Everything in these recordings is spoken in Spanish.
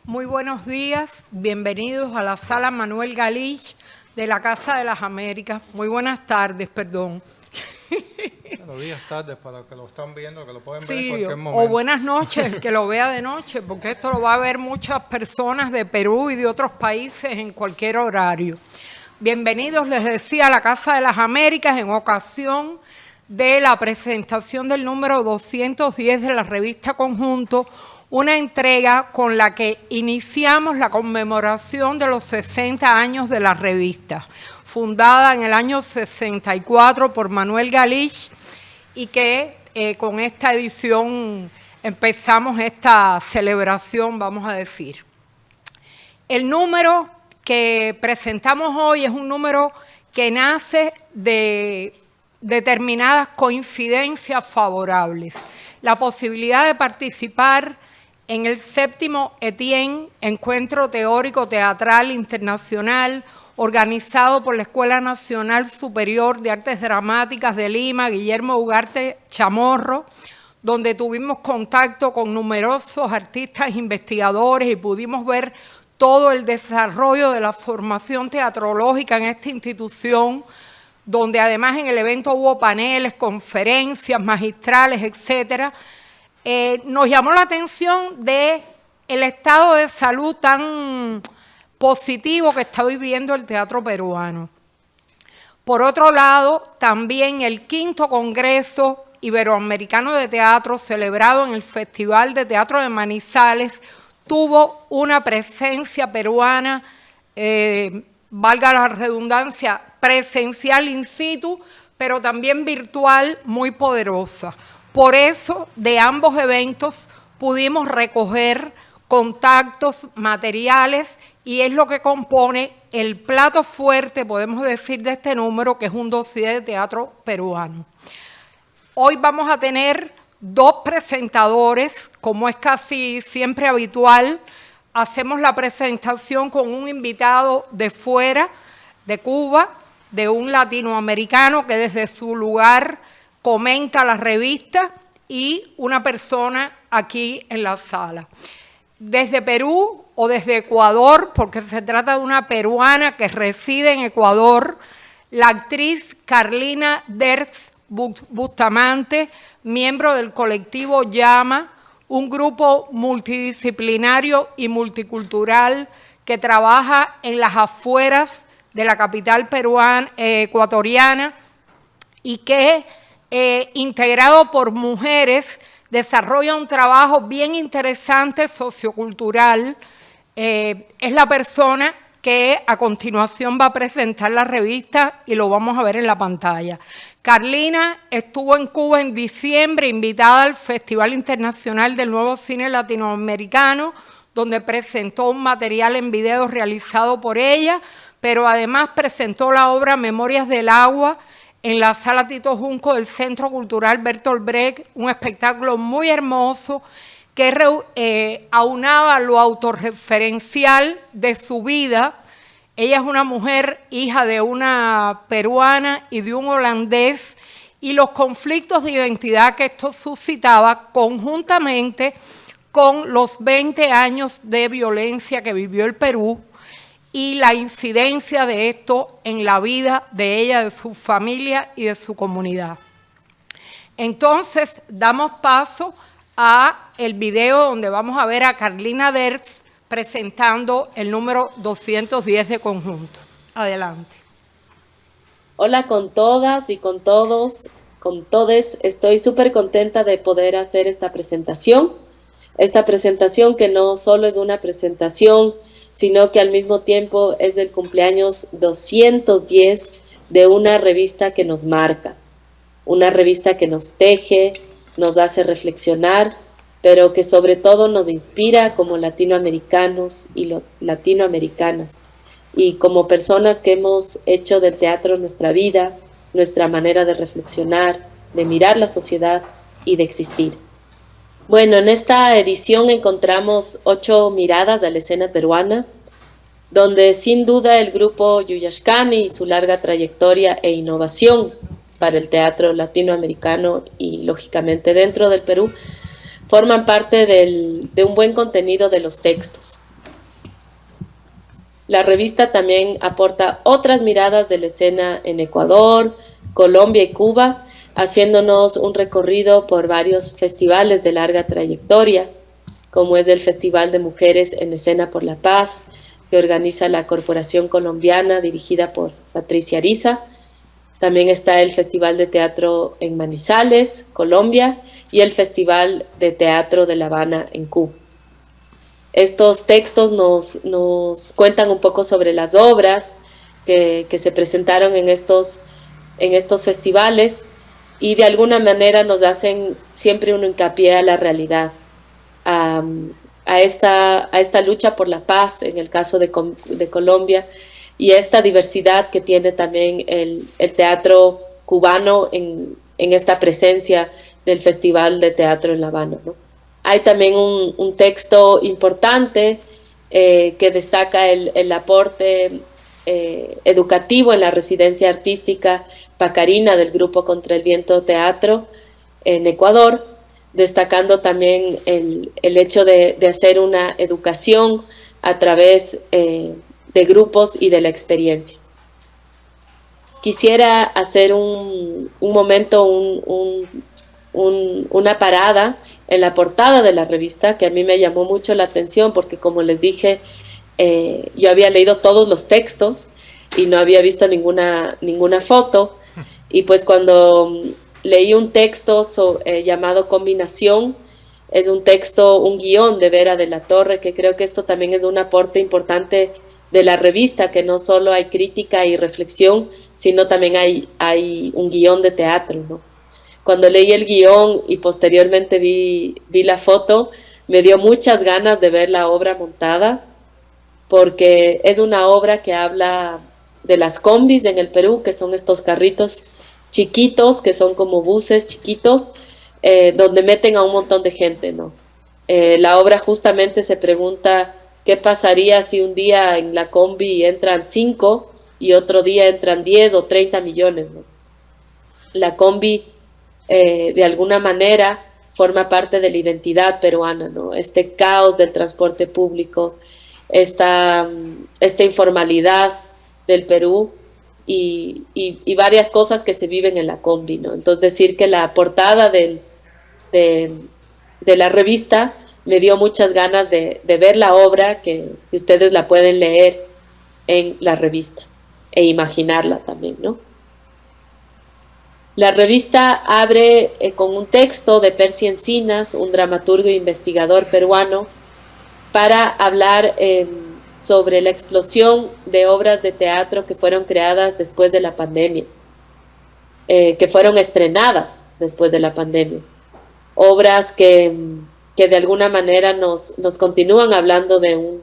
Muy buenos días, bienvenidos a la Sala Manuel Galich de la Casa de las Américas. Muy buenas tardes, perdón. Buenos días, tardes, para los que lo están viendo, que lo pueden ver en Sí, cualquier momento. o buenas noches, el que lo vea de noche, porque esto lo va a ver muchas personas de Perú y de otros países en cualquier horario. Bienvenidos, les decía, a la Casa de las Américas en ocasión de la presentación del número 210 de la revista Conjunto, una entrega con la que iniciamos la conmemoración de los 60 años de la revista, fundada en el año 64 por Manuel Galich, y que con esta edición empezamos esta celebración, vamos a decir. El número que presentamos hoy es un número que nace de determinadas coincidencias favorables. La posibilidad de participar en el 7º Etienne, Encuentro Teórico Teatral Internacional, organizado por la Escuela Nacional Superior de Artes Dramáticas de Lima, Guillermo Ugarte Chamorro, donde tuvimos contacto con numerosos artistas e investigadores y pudimos ver todo el desarrollo de la formación teatrológica en esta institución, donde además en el evento hubo paneles, conferencias magistrales, etcétera. Nos llamó la atención del estado de salud tan positivo que está viviendo el teatro peruano. Por otro lado, también el 5º Congreso Iberoamericano de Teatro, celebrado en el Festival de Teatro de Manizales, tuvo una presencia peruana, valga la redundancia, presencial in situ, pero también virtual, muy poderosa. Por eso, de ambos eventos pudimos recoger contactos materiales y es lo que compone el plato fuerte, podemos decir, de este número, que es un dossier de teatro peruano. Hoy vamos a tener dos presentadores, como es casi siempre habitual. Hacemos la presentación con un invitado de fuera, de Cuba, de un latinoamericano que desde su lugar comenta la revista y una persona aquí en la sala. Desde Perú o desde Ecuador, porque se trata de una peruana que reside en Ecuador, la actriz Carlina Dertz Bustamante, miembro del colectivo Llama, un grupo multidisciplinario y multicultural que trabaja en las afueras de la capital peruana, ecuatoriana, y que, integrado por mujeres, desarrolla un trabajo bien interesante sociocultural. Es la persona que a continuación va a presentar la revista y lo vamos a ver en la pantalla. Carlina estuvo en Cuba en diciembre, invitada al Festival Internacional del Nuevo Cine Latinoamericano, donde presentó un material en video realizado por ella, pero además presentó la obra Memorias del Agua en la Sala Tito Junco del Centro Cultural Bertolt Brecht, un espectáculo muy hermoso que aunaba lo autorreferencial de su vida. Ella es una mujer hija de una peruana y de un holandés, y los conflictos de identidad que esto suscitaba conjuntamente con los 20 años de violencia que vivió el Perú y la incidencia de esto en la vida de ella, de su familia y de su comunidad. Entonces, damos paso a el video donde vamos a ver a Carlina Dertz presentando el número 210 de Conjunto. Adelante. Hola con todas y con todos, con todes. Estoy súper contenta de poder hacer esta presentación que no solo es una presentación, sino que al mismo tiempo es del cumpleaños 210 de una revista que nos marca, una revista que nos teje, nos hace reflexionar, pero que sobre todo nos inspira como latinoamericanos y latinoamericanas, y como personas que hemos hecho del teatro nuestra vida, nuestra manera de reflexionar, de mirar la sociedad y de existir. Bueno, en esta edición encontramos 8 miradas a la escena peruana, donde sin duda el grupo Yuyashkani y su larga trayectoria e innovación para el teatro latinoamericano y lógicamente dentro del Perú forman parte de un buen contenido de los textos. La revista también aporta otras miradas de la escena en Ecuador, Colombia y Cuba, haciéndonos un recorrido por varios festivales de larga trayectoria, como es el Festival de Mujeres en Escena por la Paz, que organiza la Corporación Colombiana dirigida por Patricia Ariza. También está el Festival de Teatro en Manizales, Colombia, y el Festival de Teatro de La Habana en Cuba. Estos textos nos cuentan un poco sobre las obras que se presentaron en estos festivales y de alguna manera nos hacen siempre un hincapié a la realidad, a esta lucha por la paz en el caso de Colombia y esta diversidad que tiene también el teatro cubano en esta presencia del Festival de Teatro en La Habana, ¿no? Hay también un texto importante que destaca el aporte educativo en la residencia artística Pacarina del Grupo Contra el Viento Teatro en Ecuador, destacando también el hecho de hacer una educación a través de grupos y de la experiencia. Quisiera hacer un momento, una parada en la portada de la revista, que a mí me llamó mucho la atención porque, como les dije, yo había leído todos los textos y no había visto ninguna foto, y pues cuando leí un texto llamado Combinación, es un texto, un guión de Vera de la Torre, que creo que esto también es un aporte importante de la revista, que no solo hay crítica y reflexión, sino también hay un guión de teatro, ¿no? Cuando leí el guión y posteriormente vi la foto, me dio muchas ganas de ver la obra montada, porque es una obra que habla de las combis en el Perú, que son estos carritos chiquitos, que son como buses chiquitos, donde meten a un montón de gente, ¿no? La obra justamente se pregunta qué pasaría si un día en la combi entran 5 y otro día entran 10 o 30 millones, ¿no? La combi de alguna manera forma parte de la identidad peruana, ¿no? Este caos del transporte público, esta informalidad del Perú y varias cosas que se viven en la combi, ¿no? Entonces decir que la portada de la revista me dio muchas ganas de ver la obra, que ustedes la pueden leer en la revista e imaginarla también, ¿no? La revista abre con un texto de Percy Encinas, un dramaturgo e investigador peruano, para hablar sobre la explosión de obras de teatro que fueron creadas después de la pandemia, que fueron estrenadas después de la pandemia. Obras que de alguna manera nos continúan hablando de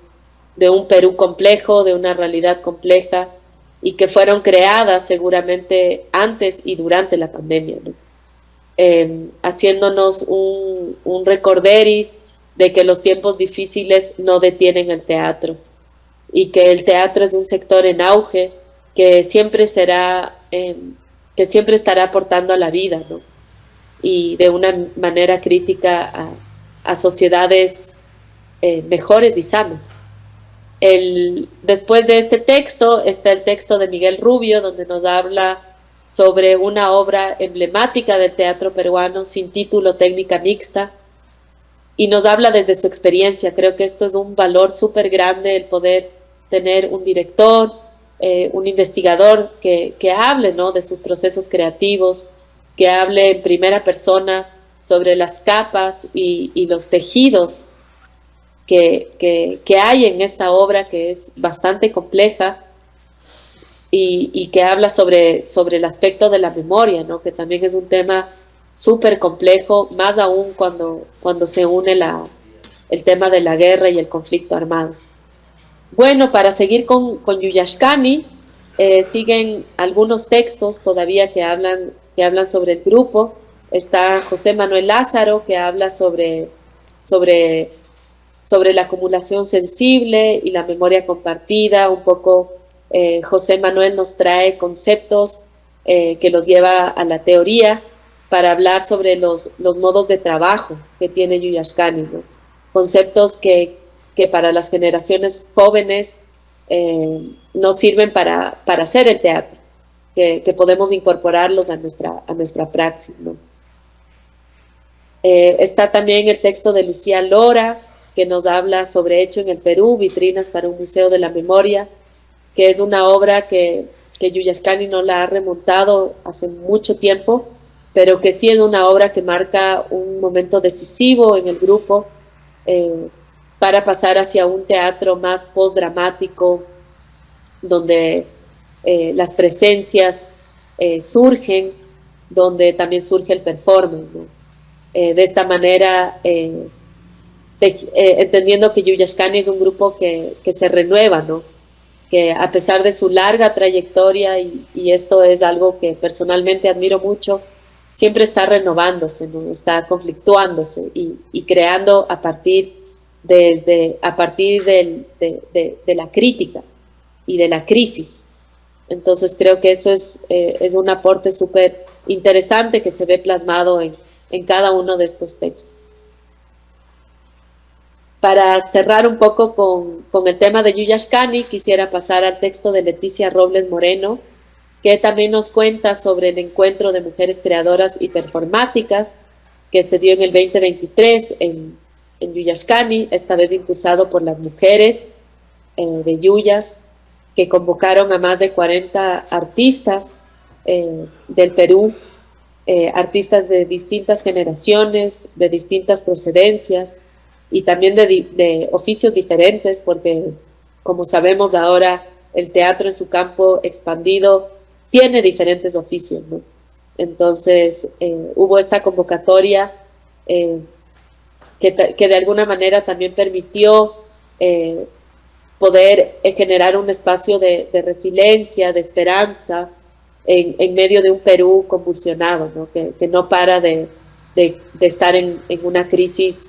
un Perú complejo, de una realidad compleja, y que fueron creadas seguramente antes y durante la pandemia, ¿no? Haciéndonos un recorderis de que los tiempos difíciles no detienen el teatro y que el teatro es un sector en auge que siempre estará aportando a la vida, ¿no? Y de una manera crítica a sociedades mejores y sanas. Después de este texto está el texto de Miguel Rubio, donde nos habla sobre una obra emblemática del teatro peruano sin título, Técnica Mixta, y nos habla desde su experiencia. Creo que esto es un valor súper grande, el poder tener un director, un investigador que hable, ¿no?, de sus procesos creativos, que hable en primera persona sobre las capas y los tejidos que hay en esta obra, que es bastante compleja, y que habla sobre el aspecto de la memoria, ¿no?, que también es un tema súper complejo, más aún cuando se une el tema de la guerra y el conflicto armado. Bueno, para seguir con Yuyashkani, siguen algunos textos todavía que hablan sobre el grupo. Está José Manuel Lázaro, que habla sobre la acumulación sensible y la memoria compartida. Un poco José Manuel nos trae conceptos que los lleva a la teoría para hablar sobre los modos de trabajo que tiene Yuyashkani, ¿no? Conceptos que para las generaciones jóvenes nos sirven para hacer el teatro, que podemos incorporarlos a nuestra praxis, ¿no? Está también el texto de Lucía Lora, que nos habla sobre Hecho en el Perú, vitrinas para un museo de la memoria, que es una obra que Yuyashkani no la ha remontado hace mucho tiempo, pero que sí es una obra que marca un momento decisivo en el grupo, para pasar hacia un teatro más postdramático, donde las presencias surgen, donde también surge el performance, ¿no? De esta manera, entendiendo que Yuyashkani es un grupo que se renueva, ¿no? Que a pesar de su larga trayectoria, y esto es algo que personalmente admiro mucho, siempre está renovándose, ¿no? Está conflictuándose y creando a partir de la crítica y de la crisis. Entonces creo que eso es un aporte súper interesante que se ve plasmado en cada uno de estos textos. Para cerrar un poco con el tema de Yuyashkani, quisiera pasar al texto de Leticia Robles Moreno, que también nos cuenta sobre el encuentro de mujeres creadoras y performáticas que se dio en el 2023 en Yuyashkani, esta vez impulsado por las mujeres de Yuyas, que convocaron a más de 40 artistas del Perú, artistas de distintas generaciones, de distintas procedencias y también de oficios diferentes, porque como sabemos ahora el teatro en su campo expandido tiene diferentes oficios, ¿no? Entonces hubo esta convocatoria que de alguna manera también permitió poder generar un espacio de resiliencia, de esperanza, en medio de un Perú convulsionado, ¿no? Que no para de estar en una crisis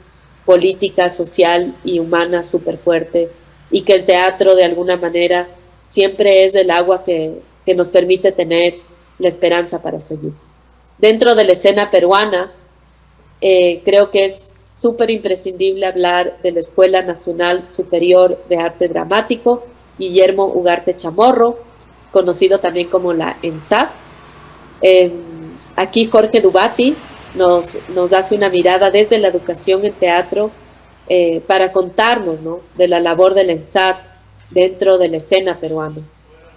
política, social y humana súper fuerte, y que el teatro de alguna manera siempre es el agua que nos permite tener la esperanza para seguir. Dentro de la escena peruana, creo que es súper imprescindible hablar de la Escuela Nacional Superior de Arte Dramático, Guillermo Ugarte Chamorro, conocido también como la ENSAD. Aquí Jorge Dubati nos hace una mirada desde la educación en teatro para contarnos, ¿no?, de la labor del ENSAD dentro de la escena peruana,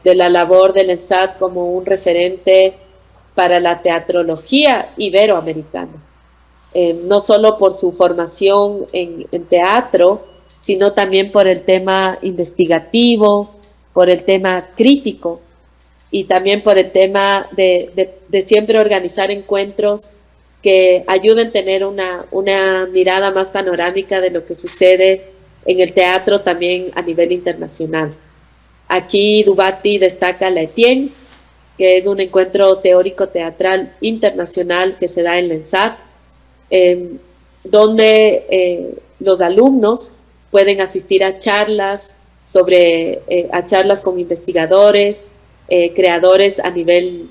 de la labor del ENSAD como un referente para la teatrología iberoamericana. No solo por su formación en teatro, sino también por el tema investigativo, por el tema crítico y también por el tema de siempre organizar encuentros que ayuden a tener una mirada más panorámica de lo que sucede en el teatro también a nivel internacional. Aquí Dubati destaca la Etienne, que es un encuentro teórico teatral internacional que se da en la ENSAD, donde los alumnos pueden asistir a charlas a charlas con investigadores, creadores a nivel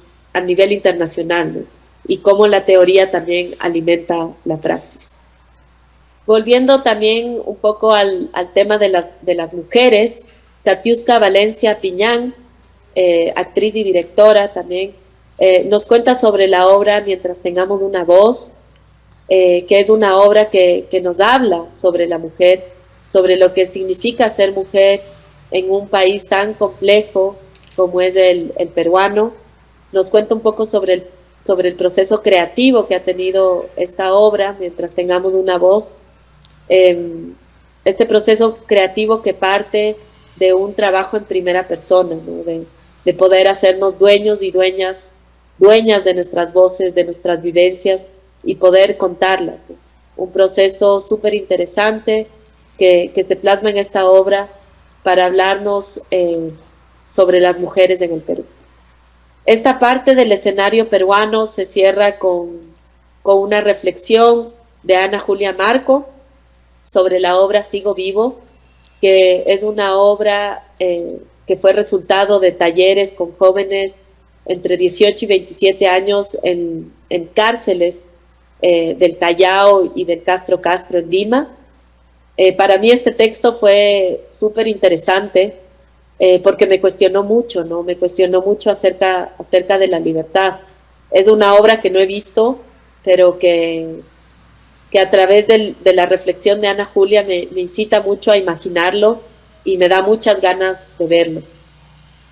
internacional, ¿no?, y cómo la teoría también alimenta la praxis. Volviendo también un poco al tema de las mujeres, Katiuska Valencia Piñán, actriz y directora también, nos cuenta sobre la obra Mientras tengamos una voz, que es una obra que nos habla sobre la mujer, sobre lo que significa ser mujer en un país tan complejo como es el peruano. Nos cuenta un poco sobre el proceso creativo que ha tenido esta obra, Mientras tengamos una voz. Este proceso creativo que parte de un trabajo en primera persona, ¿no?, de poder hacernos dueños y dueñas de nuestras voces, de nuestras vivencias y poder contarlas, ¿no? Un proceso súper interesante que se plasma en esta obra para hablarnos sobre las mujeres en el Perú. Esta parte del escenario peruano se cierra con una reflexión de Ana Julia Marco sobre la obra Sigo Vivo, que es una obra que fue resultado de talleres con jóvenes entre 18 y 27 años en cárceles del Callao y del Castro en Lima. Para mí este texto fue súper interesante porque me cuestionó mucho, ¿no? Me cuestionó mucho acerca de la libertad. Es una obra que no he visto, pero que a través de la reflexión de Ana Julia me incita mucho a imaginarlo y me da muchas ganas de verlo.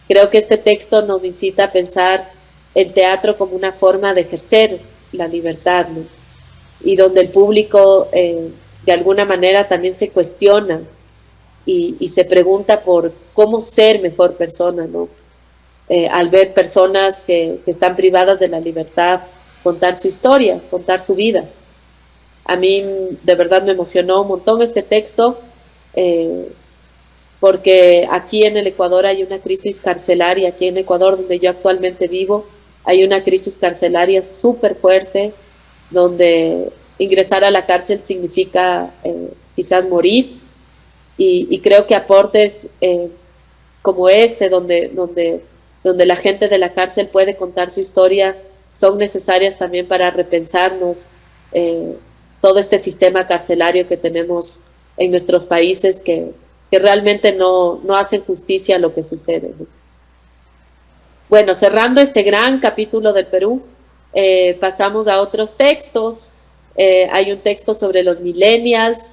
Creo que este texto nos incita a pensar el teatro como una forma de ejercer la libertad, ¿no? Y donde el público de alguna manera también se cuestiona y se pregunta por cómo ser mejor persona, ¿no? Al ver personas que están privadas de la libertad contar su historia, contar su vida. A mí de verdad me emocionó un montón este texto, porque aquí en el Ecuador hay una crisis carcelaria, aquí en Ecuador donde yo actualmente vivo, hay una crisis carcelaria súper fuerte, donde ingresar a la cárcel significa quizás morir, y creo que aportes como este, donde la gente de la cárcel puede contar su historia, son necesarias también para repensarnos todo este sistema carcelario que tenemos en nuestros países que realmente no hacen justicia a lo que sucede, ¿no? Bueno, cerrando este gran capítulo del Perú, pasamos a otros textos. Hay un texto sobre los millennials,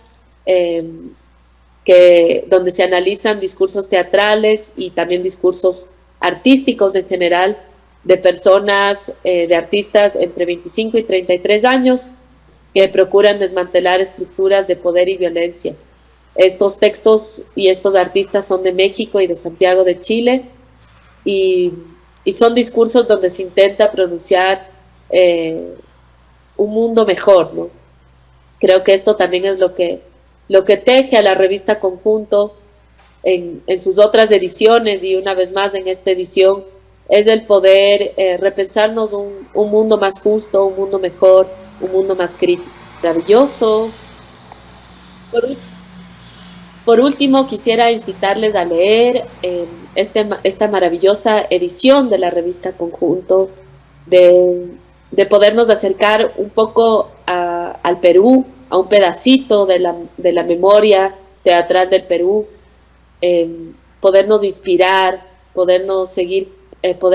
donde se analizan discursos teatrales y también discursos artísticos en general de personas, de artistas entre 25 y 33 años que procuran desmantelar estructuras de poder y violencia. Estos textos y estos artistas son de México y de Santiago de Chile, y son discursos donde se intenta pronunciar un mundo mejor, ¿no? Creo que esto también es lo que teje a la revista Conjunto en sus otras ediciones, y una vez más en esta edición, es el poder repensarnos un mundo más justo, un mundo mejor, un mundo más crítico. Maravilloso. Por último, quisiera incitarles a leer esta maravillosa edición de la revista Conjunto, de podernos acercar un poco al Perú, a un pedacito de la memoria teatral del Perú, podernos inspirar, poder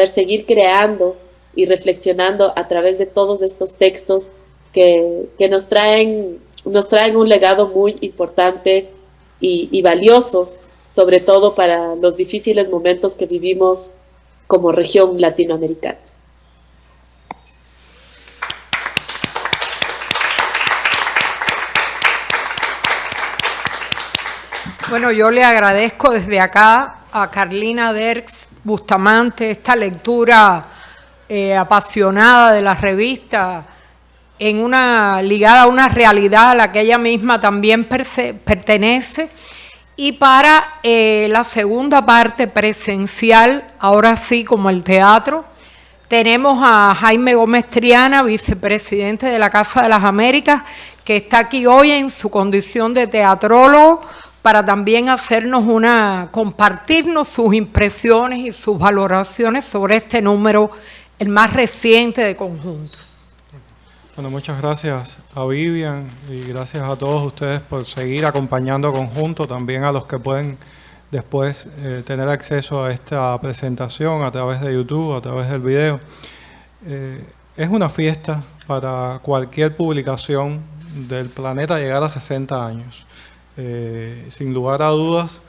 seguir creando y reflexionando a través de todos estos textos que nos traen un legado muy importante y valioso, sobre todo para los difíciles momentos que vivimos como región latinoamericana. Bueno, yo le agradezco desde acá a Carlina Derks Bustamante esta lectura apasionada de la revista, ligada a una realidad a la que ella misma también pertenece. Y para la segunda parte presencial, ahora sí como el teatro, tenemos a Jaime Gómez Triana, vicepresidente de la Casa de las Américas, que está aquí hoy en su condición de teatrólogo, para también compartirnos sus impresiones y sus valoraciones sobre este número, el más reciente de Conjunto. Bueno, muchas gracias a Vivian y gracias a todos ustedes por seguir acompañando a Conjunto, también a los que pueden después tener acceso a esta presentación a través de YouTube, a través del video. Es una fiesta para cualquier publicación del planeta llegar a 60 años. Sin lugar a dudas,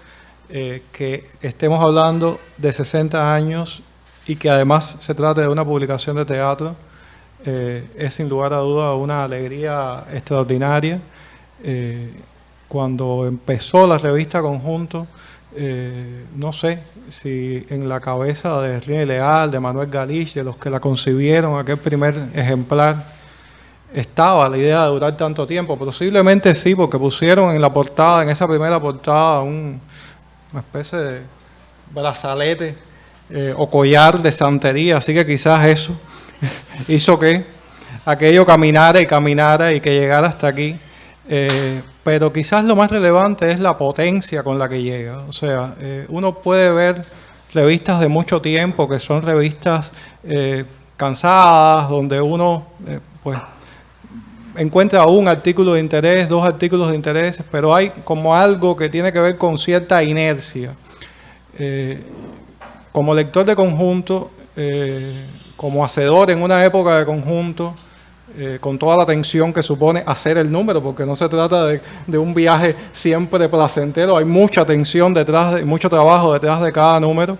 que estemos hablando de 60 años y que además se trate de una publicación de teatro, es sin lugar a dudas una alegría extraordinaria. Cuando empezó la revista Conjunto, no sé si en la cabeza de Rini Leal, de Manuel Galich, de los que la concibieron, aquel primer ejemplar, estaba la idea de durar tanto tiempo. Posiblemente sí, porque pusieron en la portada, en esa primera portada, una especie de brazalete o collar de santería, así que quizás eso hizo que aquello caminara y que llegara hasta aquí. Pero quizás lo más relevante es la potencia con la que llega. O sea, uno puede ver revistas de mucho tiempo que son revistas cansadas, donde uno pues encuentra un artículo de interés, dos artículos de interés, pero hay como algo que tiene que ver con cierta inercia. Como lector de conjunto, como hacedor en una época de conjunto, con toda la tensión que supone hacer el número, porque no se trata de un viaje siempre placentero, hay mucha tensión detrás, mucho trabajo detrás de cada número.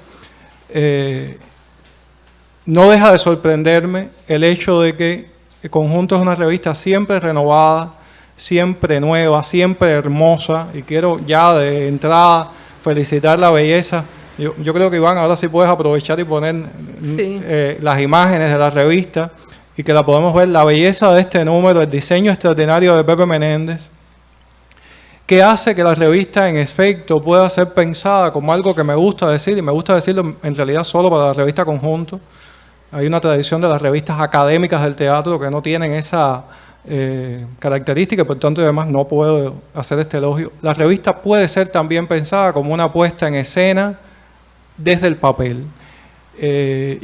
No deja de sorprenderme el hecho de que Conjunto es una revista siempre renovada, siempre nueva, siempre hermosa, y quiero ya de entrada felicitar la belleza. Yo creo que, Iván, ahora sí puedes aprovechar y poner las imágenes de la revista y que la podemos ver, la belleza de este número, el diseño extraordinario de Pepe Menéndez, que hace que la revista en efecto pueda ser pensada como algo que me gusta decir, y me gusta decirlo en realidad solo para la revista Conjunto. Hay una tradición de las revistas académicas del teatro que no tienen esa característica, y por tanto además no puedo hacer este elogio. La revista puede ser también pensada como una puesta en escena desde el papel.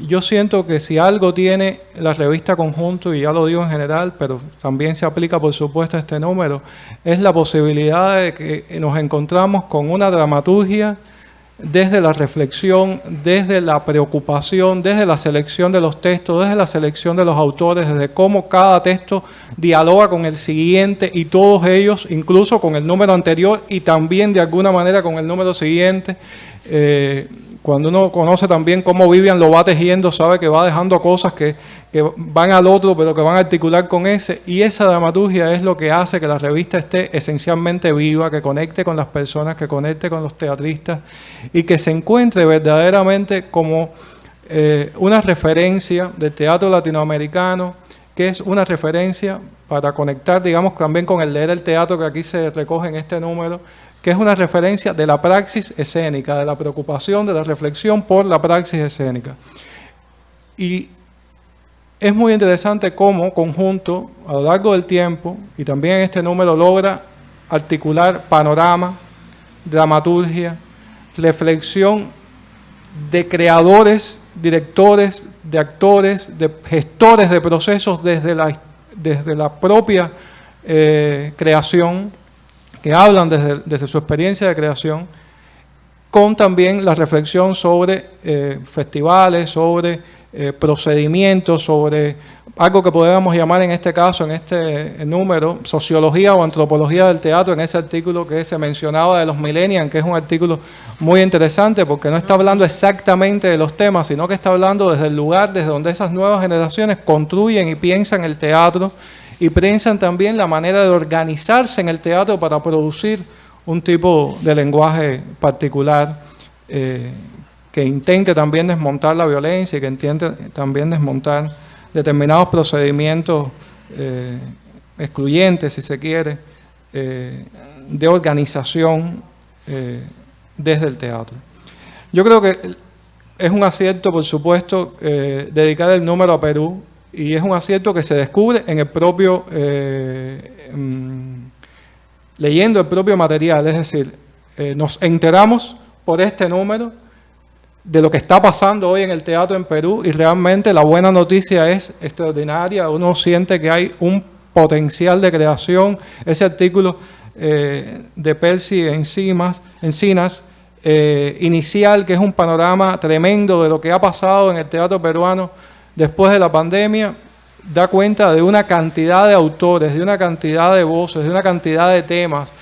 Yo siento que si algo tiene la revista Conjunto, y ya lo digo en general, pero también se aplica por supuesto a este número, es la posibilidad de que nos encontramos con una dramaturgia desde la reflexión, desde la preocupación, desde la selección de los textos, desde la selección de los autores, desde cómo cada texto dialoga con el siguiente y todos ellos, incluso con el número anterior y también de alguna manera con el número siguiente. Cuando uno conoce también cómo Vivian lo va tejiendo, sabe que va dejando cosas que van al otro, pero que van a articular con ese. Y esa dramaturgia es lo que hace que la revista esté esencialmente viva, que conecte con las personas, que conecte con los teatristas y que se encuentre verdaderamente como una referencia del teatro latinoamericano, que es una referencia para conectar, digamos, también con el leer el teatro que aquí se recoge en este número, que es una referencia de la praxis escénica, de la preocupación, de la reflexión por la praxis escénica. Y es muy interesante cómo Conjunto, a lo largo del tiempo, y también en este número, logra articular panorama, dramaturgia, reflexión de creadores, directores, de actores, de gestores de procesos desde la propia creación, que hablan desde su experiencia de creación, con también la reflexión sobre festivales, sobre procedimientos, sobre algo que podríamos llamar en este caso, en este número, sociología o antropología del teatro, en ese artículo que se mencionaba de los millennials, que es un artículo muy interesante porque no está hablando exactamente de los temas, sino que está hablando desde el lugar, desde donde esas nuevas generaciones construyen y piensan el teatro, y piensan también la manera de organizarse en el teatro para producir un tipo de lenguaje particular que intente también desmontar la violencia y que intente también desmontar determinados procedimientos excluyentes, si se quiere, de organización desde el teatro. Yo creo que es un acierto, por supuesto, dedicar el número a Perú, y es un acierto que se descubre en el propio, leyendo el propio material, es decir, nos enteramos por este número de lo que está pasando hoy en el teatro en Perú, y realmente la buena noticia es extraordinaria. Uno siente que hay un potencial de creación. Ese artículo de Percy Encinas, inicial, que es un panorama tremendo de lo que ha pasado en el teatro peruano después de la pandemia, da cuenta de una cantidad de autores, de una cantidad de voces, de una cantidad de temas,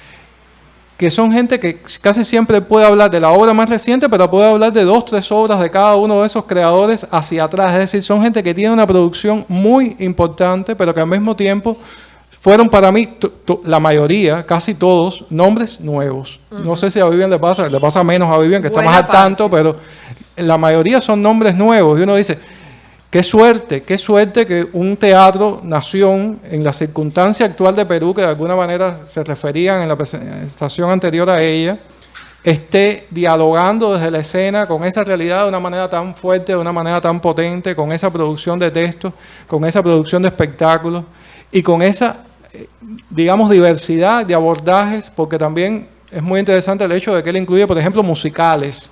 que son gente que casi siempre puede hablar de la obra más reciente, pero puede hablar de 2 o 3 obras de cada uno de esos creadores hacia atrás. Es decir, son gente que tiene una producción muy importante, pero que al mismo tiempo fueron para mí, la mayoría, casi todos, nombres nuevos. No sé si a Vivian le pasa menos a Vivian, que está más al tanto, pero la mayoría son nombres nuevos. Y uno dice, qué suerte que un teatro nación en la circunstancia actual de Perú, que de alguna manera se referían en la presentación anterior a ella, esté dialogando desde la escena con esa realidad de una manera tan fuerte, de una manera tan potente, con esa producción de textos, con esa producción de espectáculos y con esa, digamos, diversidad de abordajes, porque también es muy interesante el hecho de que él incluye, por ejemplo, musicales,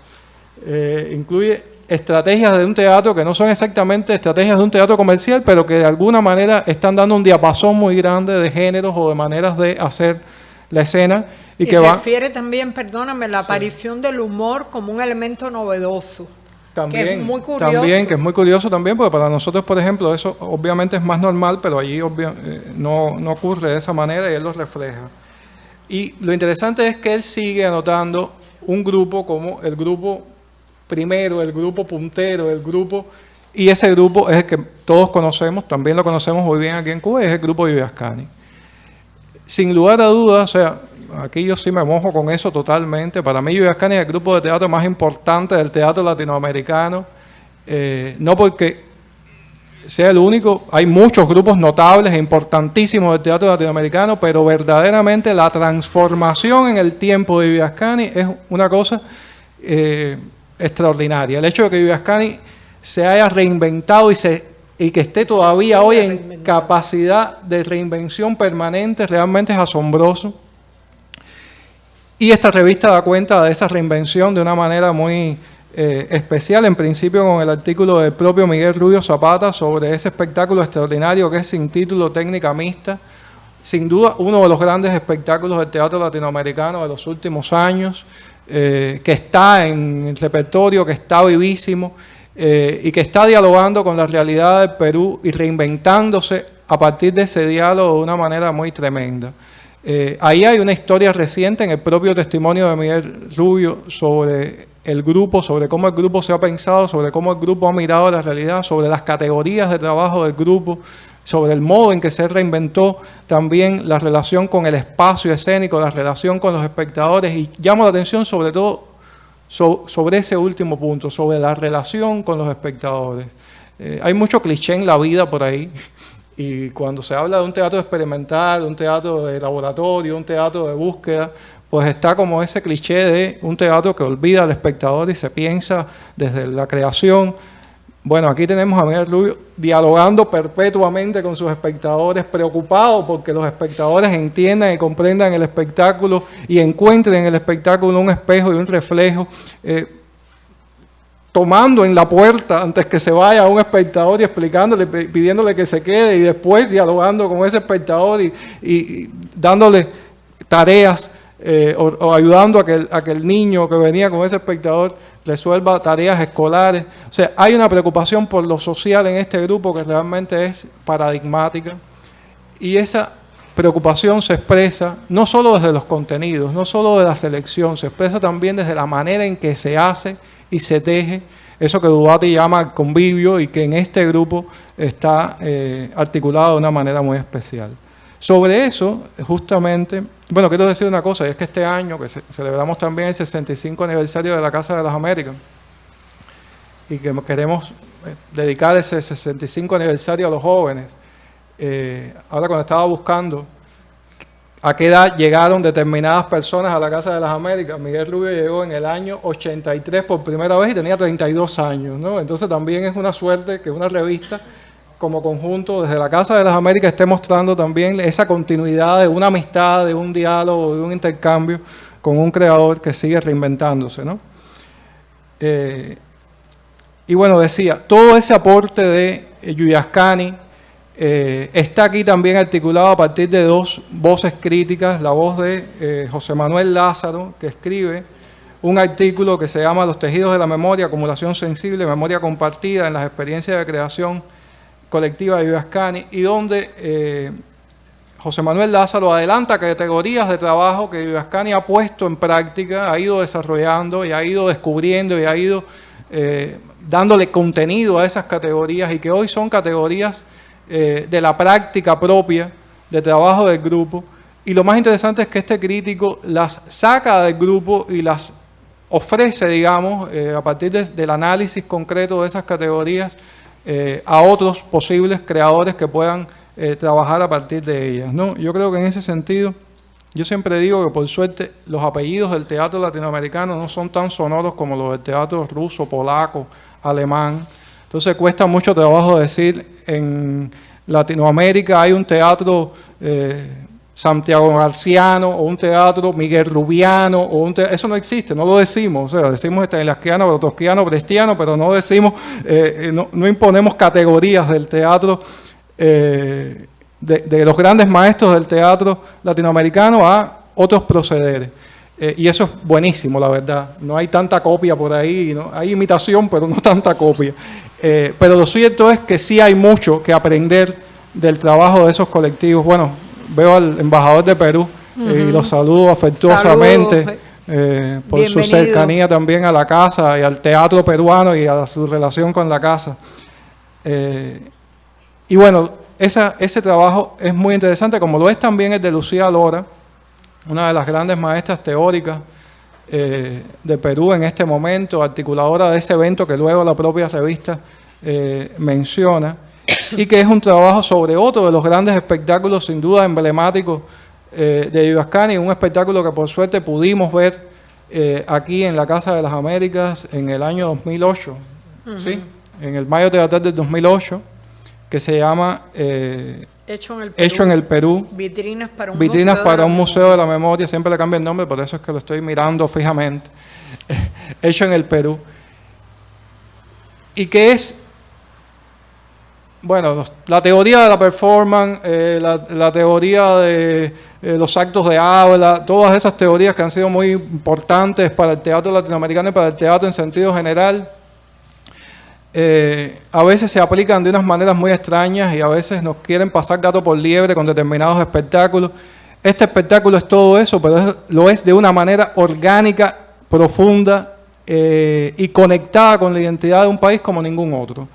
incluye estrategias de un teatro que no son exactamente estrategias de un teatro comercial, pero que de alguna manera están dando un diapasón muy grande de géneros o de maneras de hacer la escena, Y que refiere también, perdóname, la aparición del humor como un elemento novedoso. También, que es muy curioso. También, que es muy curioso también, porque para nosotros, por ejemplo, eso obviamente es más normal, pero allí no ocurre de esa manera y él lo refleja. Y lo interesante es que él sigue anotando un grupo como el grupo primero, el grupo puntero, el grupo... Y ese grupo es el que todos conocemos, también lo conocemos muy bien aquí en Cuba, y es el grupo Yu Ascani. Sin lugar a dudas, o sea, aquí yo sí me mojo con eso totalmente. Para mí Yu Ascani es el grupo de teatro más importante del teatro latinoamericano. No porque sea el único, hay muchos grupos notables e importantísimos del teatro latinoamericano, pero verdaderamente la transformación en el tiempo de Yu Ascani es una cosa extraordinaria. El hecho de que Yu Ascani se haya reinventado y que esté todavía hoy en capacidad de reinvención permanente realmente es asombroso. Y esta revista da cuenta de esa reinvención de una manera muy especial, en principio con el artículo del propio Miguel Rubio Zapata sobre ese espectáculo extraordinario que es Sin Título, Técnica Mixta. Sin duda uno de los grandes espectáculos del teatro latinoamericano de los últimos años, que está en el repertorio, que está vivísimo, y que está dialogando con la realidad del Perú y reinventándose a partir de ese diálogo de una manera muy tremenda. Ahí hay una historia reciente en el propio testimonio de Miguel Rubio sobre el grupo, sobre cómo el grupo se ha pensado, sobre cómo el grupo ha mirado la realidad, sobre las categorías de trabajo del grupo, sobre el modo en que se reinventó también la relación con el espacio escénico, la relación con los espectadores, y llama la atención sobre todo sobre ese último punto, sobre la relación con los espectadores. Hay mucho cliché en la vida por ahí, y cuando se habla de un teatro experimental, un teatro de laboratorio, un teatro de búsqueda, pues está como ese cliché de un teatro que olvida al espectador y se piensa desde la creación. Bueno, aquí tenemos a Miguel Rubio dialogando perpetuamente con sus espectadores, preocupado porque los espectadores entiendan y comprendan el espectáculo y encuentren en el espectáculo un espejo y un reflejo, tomando en la puerta antes que se vaya a un espectador y explicándole, pidiéndole que se quede, y después dialogando con ese espectador y dándole tareas o ayudando a que el niño que venía con ese espectador resuelva tareas escolares. O sea, hay una preocupación por lo social en este grupo que realmente es paradigmática, y esa preocupación se expresa no solo desde los contenidos, no solo de la selección, se expresa también desde la manera en que se hace y se teje eso que Dubati llama convivio y que en este grupo está articulado de una manera muy especial. Sobre eso, justamente, bueno, quiero decir una cosa, y es que este año, que celebramos también el 65 aniversario de la Casa de las Américas, y que queremos dedicar ese 65 aniversario a los jóvenes, ahora cuando estaba buscando a qué edad llegaron determinadas personas a la Casa de las Américas, Miguel Rubio llegó en el año 83 por primera vez y tenía 32 años, ¿no? Entonces también es una suerte que una revista como conjunto desde la Casa de las Américas esté mostrando también esa continuidad de una amistad, de un diálogo, de un intercambio con un creador que sigue reinventándose, ¿no? Y bueno, decía, todo ese aporte de Yu Ascani está aquí también articulado a partir de dos voces críticas, la voz de José Manuel Lázaro, que escribe un artículo que se llama Los tejidos de la memoria, acumulación sensible, memoria compartida en las experiencias de creación colectiva de Yu Ascani, y donde José Manuel Lázaro adelanta categorías de trabajo que Yu Ascani ha puesto en práctica, ha ido desarrollando y ha ido descubriendo y ha ido dándole contenido a esas categorías, y que hoy son categorías de la práctica propia de trabajo del grupo. Y lo más interesante es que este crítico las saca del grupo y las ofrece, digamos, a partir del análisis concreto de esas categorías, a otros posibles creadores que puedan trabajar a partir de ellas, ¿no? Yo creo que en ese sentido, yo siempre digo que por suerte los apellidos del teatro latinoamericano no son tan sonoros como los del teatro ruso, polaco, alemán. Entonces cuesta mucho trabajo decir en Latinoamérica hay un teatro Santiago Garciano, o un teatro Miguel Rubiano, o eso no existe, no lo decimos, o sea, decimos stanislavskiano, grotowskiano, brechtiano, pero no decimos, no imponemos categorías del teatro, de los grandes maestros del teatro latinoamericano a otros procederes. Y eso es buenísimo, la verdad. No hay tanta copia por ahí, ¿no? Hay imitación, pero no tanta copia. Pero lo cierto es que sí hay mucho que aprender del trabajo de esos colectivos. Bueno, veo al embajador de Perú y lo saludo afectuosamente. Por Bienvenido. su cercanía también a la casa y al teatro peruano y a su relación con la casa. Y bueno, ese trabajo es muy interesante, como lo es también el de Lucía Lora, una de las grandes maestras teóricas de Perú en este momento, articuladora de ese evento que luego la propia revista menciona, y que es un trabajo sobre otro de los grandes espectáculos sin duda emblemáticos de Yuyascani, un espectáculo que por suerte pudimos ver aquí en la Casa de las Américas en el año 2008, ¿sí? En el Mayo Teatral del 2008, que se llama Hecho en el Perú. Vitrinas para un museo de la memoria. Siempre le cambia el nombre, por eso es que lo estoy mirando fijamente. Hecho en el Perú. Y que es, bueno, la teoría de la performance, la teoría de los actos de habla, todas esas teorías que han sido muy importantes para el teatro latinoamericano y para el teatro en sentido general, a veces se aplican de unas maneras muy extrañas y a veces nos quieren pasar gato por liebre con determinados espectáculos. Este espectáculo es todo eso, pero lo es de una manera orgánica, profunda y conectada con la identidad de un país como ningún otro.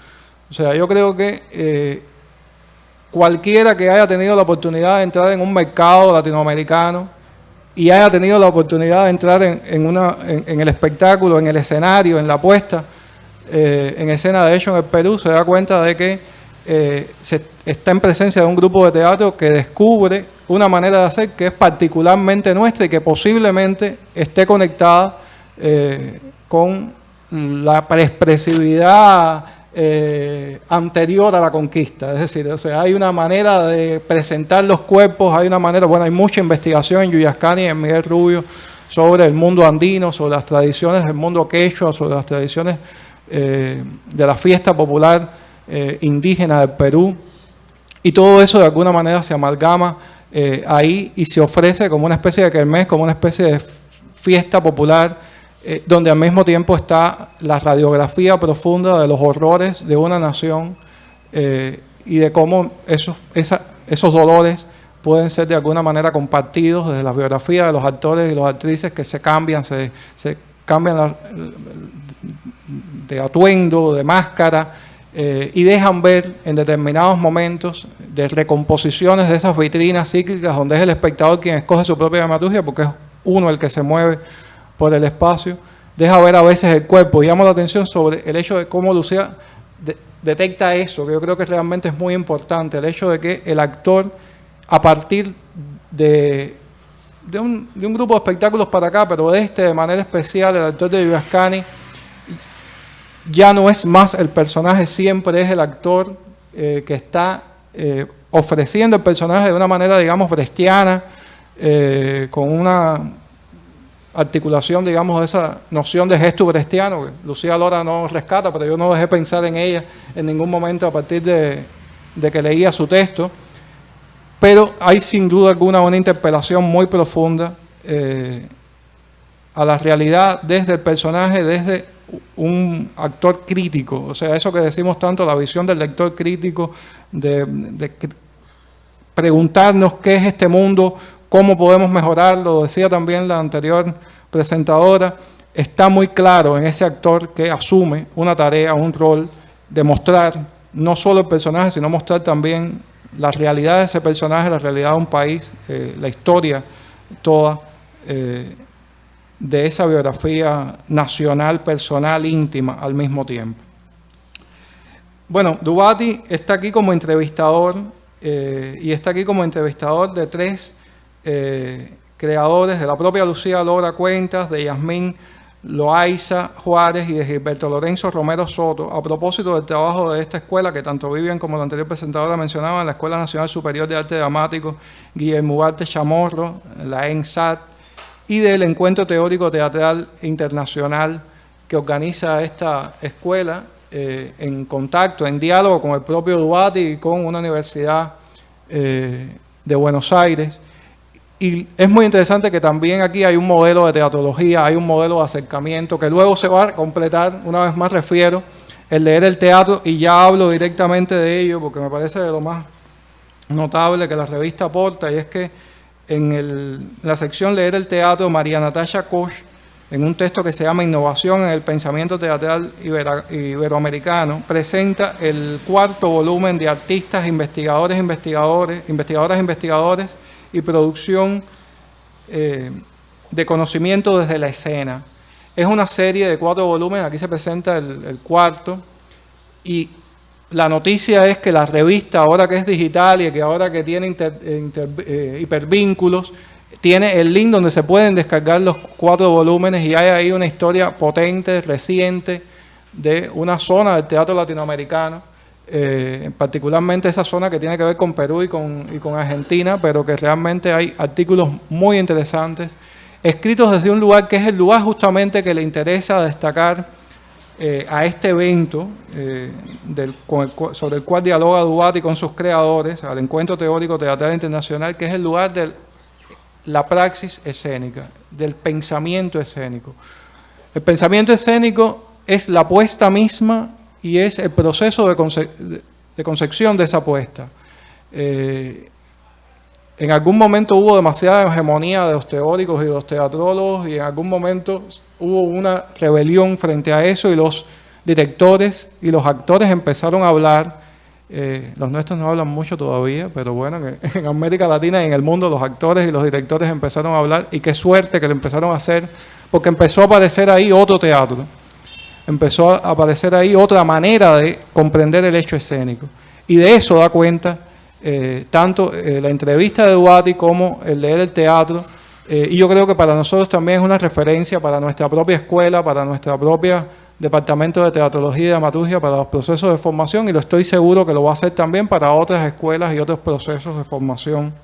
O sea, yo creo que cualquiera que haya tenido la oportunidad de entrar en un mercado latinoamericano y haya tenido la oportunidad de entrar en el espectáculo, en el escenario, en la puesta en escena de Hecho en el Perú, se da cuenta de que se está en presencia de un grupo de teatro que descubre una manera de hacer que es particularmente nuestra y que posiblemente esté conectada con la preexpresividad anterior a la conquista. Es decir, o sea, hay una manera de presentar los cuerpos, hay una manera, bueno, hay mucha investigación en Yuyascani y en Miguel Rubio sobre el mundo andino, sobre las tradiciones del mundo quechua, sobre las tradiciones de la fiesta popular indígena del Perú, y todo eso de alguna manera se amalgama ahí y se ofrece como una especie de kermés, como una especie de fiesta popular, donde al mismo tiempo está la radiografía profunda de los horrores de una nación y de cómo esos dolores pueden ser de alguna manera compartidos desde la biografía de los actores y las actrices que se cambian de atuendo, de máscara, y dejan ver en determinados momentos de recomposiciones de esas vitrinas cíclicas donde es el espectador quien escoge su propia dramaturgia, porque es uno el que se mueve por el espacio, deja ver a veces el cuerpo. Y llamo la atención sobre el hecho de cómo Lucía detecta eso, que yo creo que realmente es muy importante, el hecho de que el actor, a partir de un grupo de espectáculos para acá, pero de manera especial, el actor de Yuyascani, ya no es más el personaje, siempre es el actor que está ofreciendo el personaje de una manera, digamos, brechtiana, con una articulación, digamos, de esa noción de gesto brechtiano, que Lucía Lora no rescata, pero yo no dejé pensar en ella en ningún momento a partir de que leía su texto. Pero hay sin duda alguna una interpelación muy profunda a la realidad desde el personaje, desde un actor crítico. O sea, eso que decimos tanto, la visión del lector crítico, de preguntarnos qué es este mundo, cómo podemos mejorarlo, decía también la anterior presentadora, está muy claro en ese actor que asume una tarea, un rol de mostrar no solo el personaje, sino mostrar también la realidad de ese personaje, la realidad de un país, la historia toda de esa biografía nacional, personal, íntima al mismo tiempo. Bueno, Dubati está aquí como entrevistador y está aquí como entrevistador de tres creadores, de la propia Lucía Lora Cuentas, de Yasmín Loaiza Juárez y de Gilberto Lorenzo Romero Soto, a propósito del trabajo de esta escuela que tanto Vivian como la anterior presentadora mencionaban, la Escuela Nacional Superior de Arte Dramático Guillermo Ugarte Chamorro, la ENSAT, y del Encuentro Teórico Teatral Internacional que organiza esta escuela en contacto, en diálogo con el propio Dubati y con una universidad de Buenos Aires. Y es muy interesante que también aquí hay un modelo de teatrología, hay un modelo de acercamiento que luego se va a completar, una vez más refiero, el leer el teatro, y ya hablo directamente de ello porque me parece de lo más notable que la revista aporta, y es que en la sección Leer el teatro, María Natasha Koch, en un texto que se llama Innovación en el pensamiento teatral iberoamericano, presenta el 4º volumen de artistas, investigadoras, investigadores y producción de conocimiento desde la escena. Es una serie de 4 volúmenes, aquí se presenta el 4º, y la noticia es que la revista, ahora que es digital y que ahora que tiene hipervínculos, tiene el link donde se pueden descargar los 4 volúmenes, y hay ahí una historia potente, reciente, de una zona del teatro latinoamericano, particularmente esa zona que tiene que ver con Perú y con Argentina, pero que realmente hay artículos muy interesantes, escritos desde un lugar que es el lugar justamente que le interesa destacar a este evento, sobre el cual dialoga Dubati con sus creadores, al Encuentro Teórico Teatral Internacional, que es el lugar de la praxis escénica, del pensamiento escénico. El pensamiento escénico es la puesta misma y es el proceso de concepción de esa puesta. En algún momento hubo demasiada hegemonía de los teóricos y de los teatrólogos, y en algún momento hubo una rebelión frente a eso, y los directores y los actores empezaron a hablar. Los nuestros no hablan mucho todavía, pero bueno, en América Latina y en el mundo los actores y los directores empezaron a hablar, y qué suerte que lo empezaron a hacer, porque empezó a aparecer ahí otro teatro, empezó a aparecer ahí otra manera de comprender el hecho escénico, y de eso da cuenta tanto la entrevista de Dubati como el leer el teatro, y yo creo que para nosotros también es una referencia para nuestra propia escuela, para nuestra propia departamento de teatrología y dramaturgia, para los procesos de formación, y lo estoy seguro que lo va a hacer también para otras escuelas y otros procesos de formación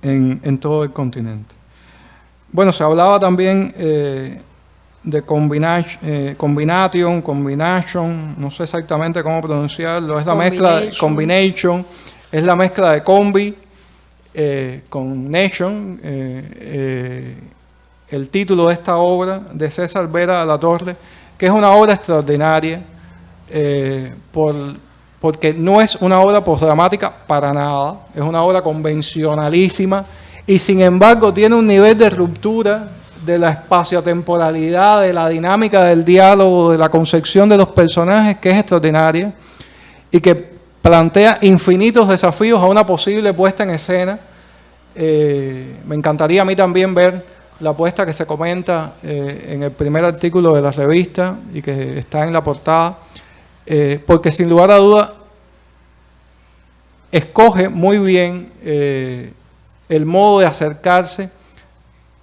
en todo el continente. Bueno, se hablaba también de combination, no sé exactamente cómo pronunciarlo, es la mezcla de combination, es la mezcla de combi con nation. El título de esta obra de César Vera La Torre, que es una obra extraordinaria, porque no es una obra postdramática para nada, es una obra convencionalísima, y sin embargo tiene un nivel de ruptura de la espaciotemporalidad, de la dinámica del diálogo, de la concepción de los personajes, que es extraordinaria, y que plantea infinitos desafíos a una posible puesta en escena. Me encantaría a mí también ver la puesta que se comenta en el primer artículo de la revista y que está en la portada, porque sin lugar a duda escoge muy bien el modo de acercarse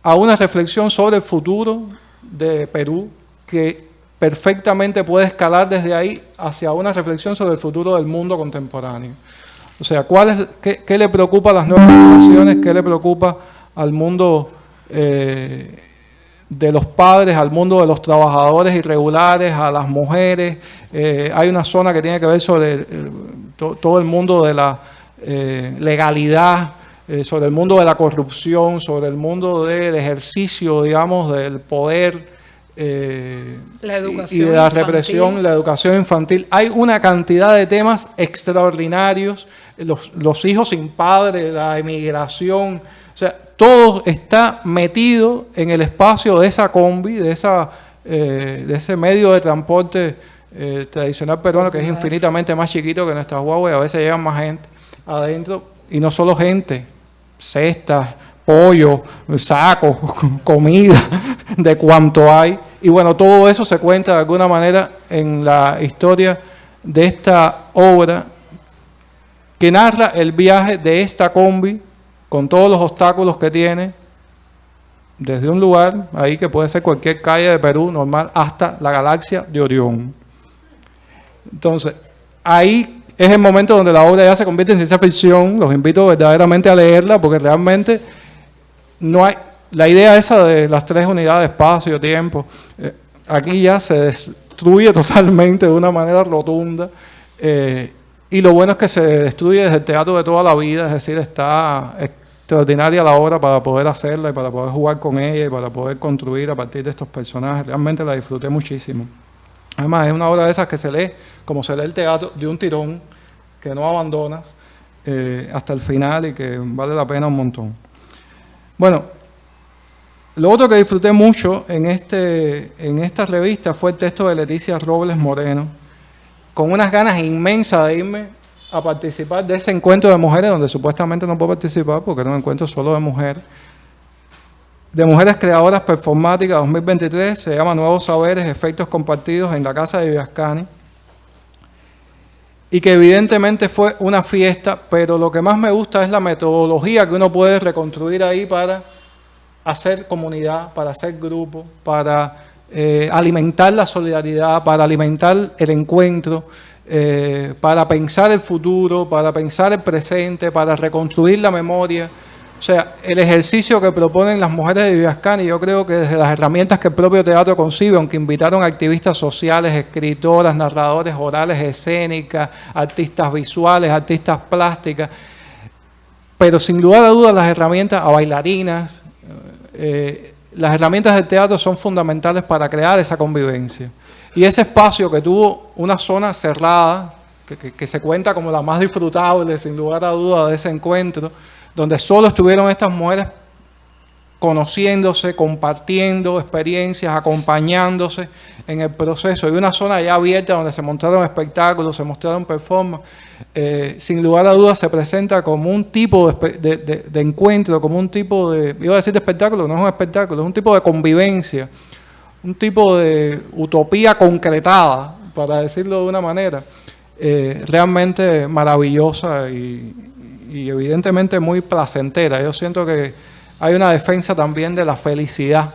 a una reflexión sobre el futuro de Perú, que perfectamente puede escalar desde ahí hacia una reflexión sobre el futuro del mundo contemporáneo. O sea, ¿qué le preocupa a las nuevas generaciones? ¿Qué le preocupa al mundo de los padres, al mundo de los trabajadores irregulares, a las mujeres? Hay una zona que tiene que ver sobre todo el mundo de la legalidad, sobre el mundo de la corrupción, sobre el mundo del ejercicio, digamos, del poder la educación y de la represión, la educación infantil. Hay una cantidad de temas extraordinarios, los hijos sin padre, la emigración, o sea, todo está metido en el espacio de esa combi, de ese medio de transporte tradicional peruano, que es infinitamente más chiquito que nuestras guaguas, y a veces llegan más gente adentro, y no solo gente, cestas, pollo, sacos, comida, de cuanto hay. Y bueno, todo eso se cuenta de alguna manera en la historia de esta obra, que narra el viaje de esta combi con todos los obstáculos que tiene, desde un lugar ahí que puede ser cualquier calle de Perú normal hasta la galaxia de Orión. Entonces, ahí es el momento donde la obra ya se convierte en ciencia ficción. Los invito verdaderamente a leerla, porque realmente no hay la idea esa de las 3 unidades, espacio, tiempo. Aquí ya se destruye totalmente de una manera rotunda. Y lo bueno es que se destruye desde el teatro de toda la vida, es decir, está extraordinaria la obra para poder hacerla y para poder jugar con ella y para poder construir a partir de estos personajes. Realmente la disfruté muchísimo. Además, es una obra de esas que se lee, como se lee el teatro, de un tirón, que no abandonas hasta el final y que vale la pena un montón. Bueno, lo otro que disfruté mucho en esta revista fue el texto de Leticia Robles Moreno, con unas ganas inmensas de irme a participar de ese encuentro de mujeres, donde supuestamente no puedo participar porque era un encuentro solo de mujeres creadoras performáticas 2023, se llama Nuevos Saberes, Efectos Compartidos en la Casa de Viviascani, y que evidentemente fue una fiesta, pero lo que más me gusta es la metodología que uno puede reconstruir ahí para hacer comunidad, para hacer grupo, para alimentar la solidaridad, para alimentar el encuentro, para pensar el futuro, para pensar el presente, para reconstruir la memoria. O sea, el ejercicio que proponen las mujeres de Viviascani, yo creo que desde las herramientas que el propio teatro concibe, aunque invitaron a activistas sociales, escritoras, narradores orales, escénicas, artistas visuales, artistas plásticas, pero sin lugar a dudas las herramientas a bailarinas, las herramientas del teatro son fundamentales para crear esa convivencia. Y ese espacio que tuvo una zona cerrada, que se cuenta como la más disfrutable, sin lugar a dudas, de ese encuentro, donde solo estuvieron estas mujeres conociéndose, compartiendo experiencias, acompañándose en el proceso, y una zona ya abierta donde se montaron espectáculos, se mostraron performances, sin lugar a dudas se presenta como un tipo de encuentro, como un tipo de, iba a decir de espectáculo, no es un espectáculo, es un tipo de convivencia, un tipo de utopía concretada, para decirlo de una manera, realmente maravillosa y evidentemente muy placentera. Yo siento que hay una defensa también de la felicidad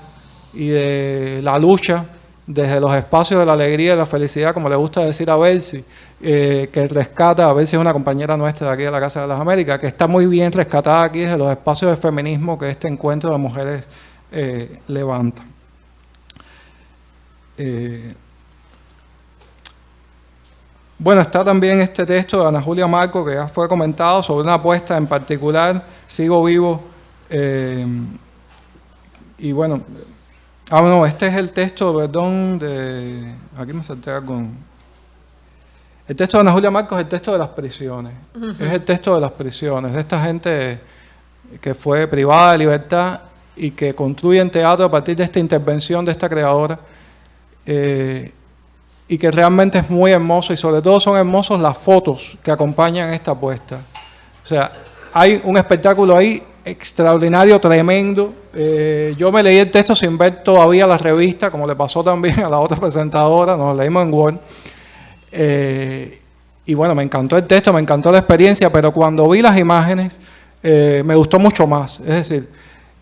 y de la lucha desde los espacios de la alegría y la felicidad, como le gusta decir a Bercy, que rescata, a Bercy es una compañera nuestra de aquí de la Casa de las Américas, que está muy bien rescatada aquí desde los espacios de feminismo que este encuentro de mujeres levanta. Bueno, está también este texto de Ana Julia Marco, que ya fue comentado, sobre una apuesta en particular, Sigo Vivo. Y bueno, no, este es el texto, perdón, aquí me salté algo. El texto de Ana Julia Marco es el texto de las prisiones. Es el texto de las prisiones, de esta gente que fue privada de libertad y que construye en teatro a partir de esta intervención de esta creadora. Y que realmente es muy hermoso, y sobre todo son hermosos las fotos que acompañan esta apuesta. O sea, hay un espectáculo ahí extraordinario, tremendo. Yo me leí el texto sin ver todavía la revista, como le pasó también a la otra presentadora, nos lo leímos en Word. Y bueno, me encantó el texto, me encantó la experiencia, pero cuando vi las imágenes me gustó mucho más. Es decir,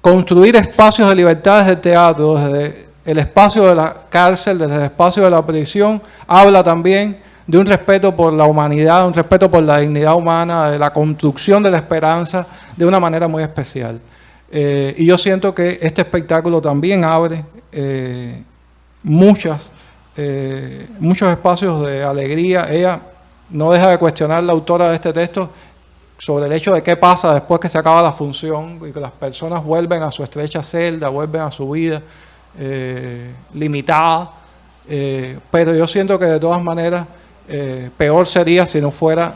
construir espacios de libertad desde el teatro, desde el espacio de la cárcel, desde el espacio de la prisión, habla también de un respeto por la humanidad, un respeto por la dignidad humana, de la construcción de la esperanza de una manera muy especial. Y yo siento que este espectáculo también abre muchos espacios de alegría. Ella no deja de cuestionar, la autora de este texto, sobre el hecho de qué pasa después que se acaba la función y que las personas vuelven a su estrecha celda, vuelven a su vida limitada, pero yo siento que de todas maneras peor sería si no fuera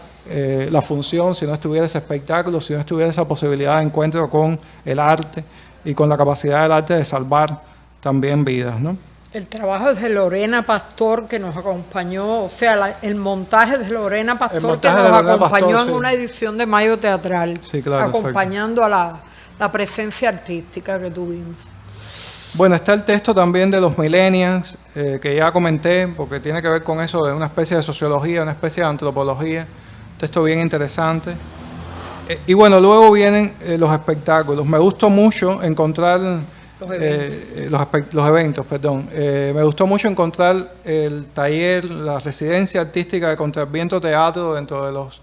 la función, si no estuviera ese espectáculo, si no estuviera esa posibilidad de encuentro con el arte y con la capacidad del arte de salvar también vidas, ¿no? El trabajo de Lorena Pastor, que nos acompañó, o sea, el montaje de Lorena Pastor, que nos acompañó en una edición de Mayo Teatral, sí, claro, acompañando a la presencia artística que tuvimos. Bueno, está el texto también de los millennials, que ya comenté, porque tiene que ver con eso de una especie de sociología, una especie de antropología, un texto bien interesante. Y bueno, luego vienen los espectáculos. Me gustó mucho encontrar los eventos, perdón. Me gustó mucho encontrar el taller, la residencia artística de Contraviento Teatro dentro de los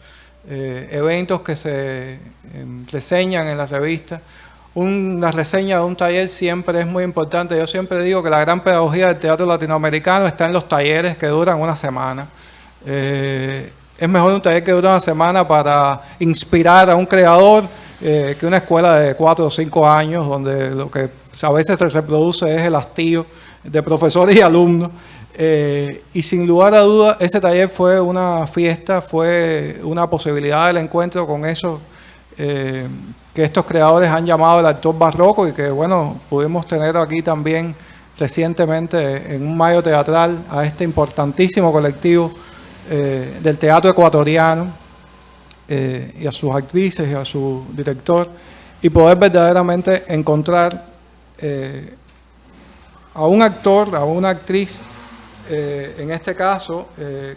eventos que se reseñan en la revista. Una reseña de un taller siempre es muy importante. Yo siempre digo que la gran pedagogía del teatro latinoamericano está en los talleres que duran una semana. Es mejor un taller que dura una semana para inspirar a un creador que una escuela de 4 o 5 años, donde lo que a veces se reproduce es el hastío de profesores y alumnos. Y sin lugar a dudas, ese taller fue una fiesta, fue una posibilidad del encuentro con eso que estos creadores han llamado el actor barroco, y que, bueno, pudimos tener aquí también recientemente en un mayo teatral a este importantísimo colectivo del teatro ecuatoriano, y a sus actrices y a su director, y poder verdaderamente encontrar a un actor, a una actriz, en este caso,